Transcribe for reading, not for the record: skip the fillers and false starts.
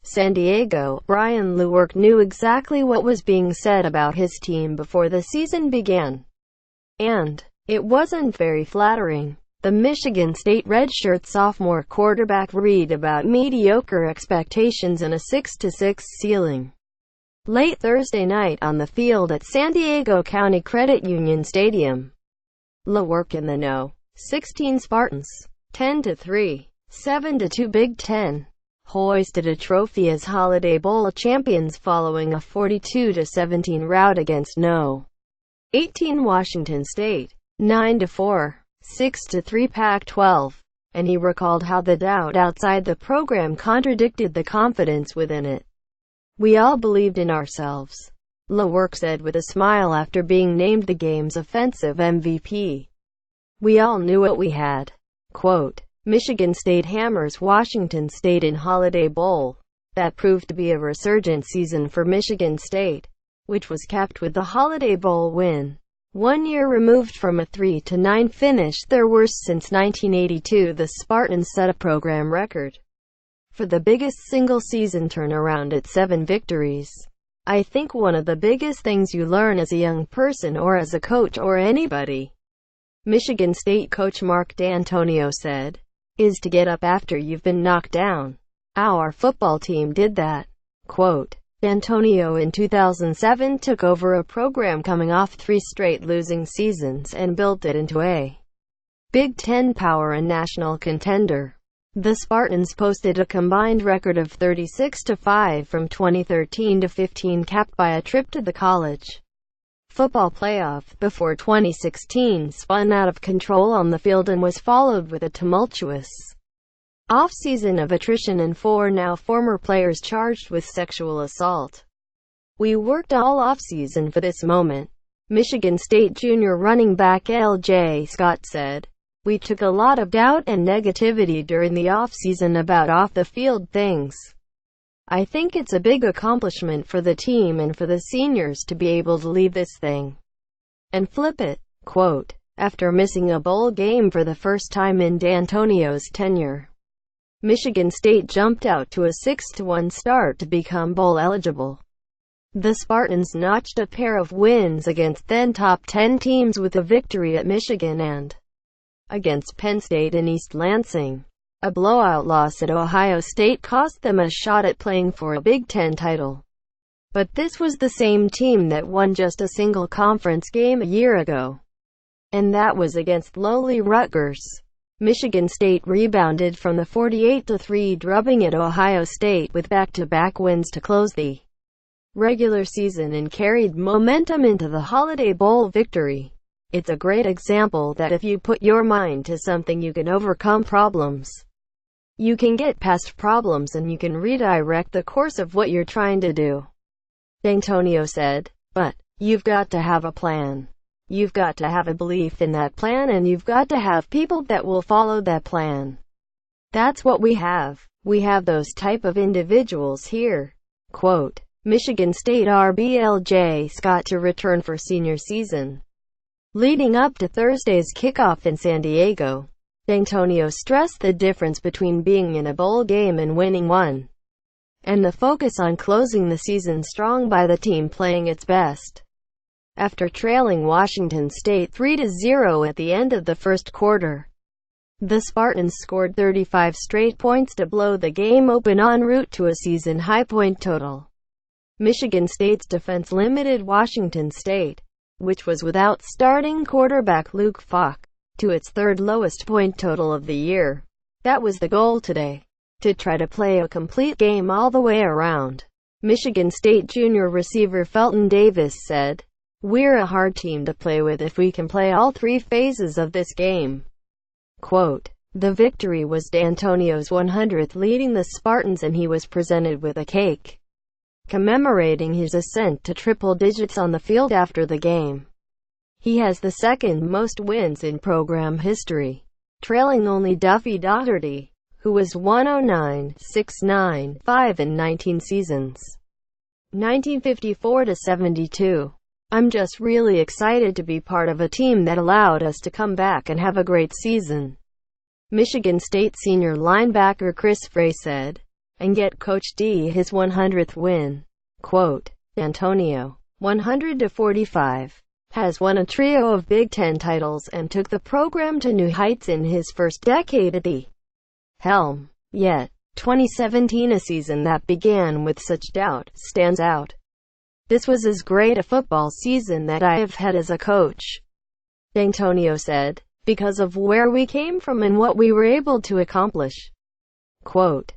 San Diego. Brian Lewerke knew exactly what was being said about his team before the season began. And it wasn't very flattering. The Michigan State redshirt sophomore quarterback read about mediocre expectations and a 6-6 ceiling. Late Thursday night on the field at San Diego County Credit Union Stadium. Lewerke in the know. 16 Spartans. 10-3. 7-2 Big Ten. Hoisted a trophy as Holiday Bowl champions following a 42-17 rout against No. 18 Washington State. 9-4. 6-3 Pac-12. And he recalled how the doubt outside the program contradicted the confidence within it. "We all believed in ourselves," Lewerke said with a smile after being named the game's offensive MVP. "We all knew what we had." Quote, Michigan State hammers Washington State in Holiday Bowl. That proved to be a resurgent season for Michigan State, which was capped with the Holiday Bowl win. 1 year removed from a 3-9 finish, their worst since 1982, the Spartans set a program record for the biggest single-season turnaround at 7 victories. "I think one of the biggest things you learn as a young person or as a coach or anybody," Michigan State coach Mark Dantonio said, "is to get up after you've been knocked down. Our football team did that." Quote, Dantonio in 2007 took over a program coming off 3 straight losing seasons and built it into a Big Ten power and national contender. The Spartans posted a combined record of 36-5 from 2013 to 15, capped by a trip to the college football playoff before 2016 spun out of control on the field and was followed with a tumultuous off-season of attrition and 4 now former players charged with sexual assault. "We worked all off-season for this moment," Michigan State junior running back L.J. Scott said. "We took a lot of doubt and negativity during the off-season about off-the-field things. I think it's a big accomplishment for the team and for the seniors to be able to leave this thing and flip it." Quote, after missing a bowl game for the first time in Dantonio's tenure, Michigan State jumped out to a 6-1 start to become bowl eligible. The Spartans notched a pair of wins against then top 10 teams with a victory at Michigan and against Penn State in East Lansing. A blowout loss at Ohio State cost them a shot at playing for a Big Ten title. But this was the same team that won just a single conference game a year ago, and that was against lowly Rutgers. Michigan State rebounded from the 48-3 drubbing at Ohio State with back-to-back wins to close the regular season and carried momentum into the Holiday Bowl victory. It's a great example that if you put your mind to something, you can overcome problems. You can get past problems and you can redirect the course of what you're trying to do, Dantonio said. But you've got to have a plan. You've got to have a belief in that plan, and you've got to have people that will follow that plan. That's what we have. We have those type of individuals here. Quote, Michigan State RB L.J. Scott to return for senior season. Leading up to Thursday's kickoff in San Diego, Dantonio stressed the difference between being in a bowl game and winning one, and the focus on closing the season strong by the team playing its best. After trailing Washington State 3-0 at the end of the first quarter, the Spartans scored 35 straight points to blow the game open en route to a season-high point total. Michigan State's defense limited Washington State, which was without starting quarterback Luke Falk, to its third lowest point total of the year. That was the goal today, to try to play a complete game all the way around, Michigan State junior receiver Felton Davis said. We're a hard team to play with if we can play all 3 phases of this game. Quote, the victory was Dantonio's 100th leading the Spartans, and he was presented with a cake commemorating his ascent to triple digits on the field after the game. He has the second most wins in program history, trailing only Duffy Daugherty, who was 109-6-9-5 in 19 seasons, 1954-72. I'm just really excited to be part of a team that allowed us to come back and have a great season. Michigan State senior linebacker Chris Frey said, and get Coach D his 100th win. Quote, Dantonio, 100-45, has won a trio of Big Ten titles and took the program to new heights in his first decade at the helm. Yet, 2017, a season that began with such doubt, stands out. This was as great a football season that I have had as a coach, Dantonio said, because of where we came from and what we were able to accomplish. Quote,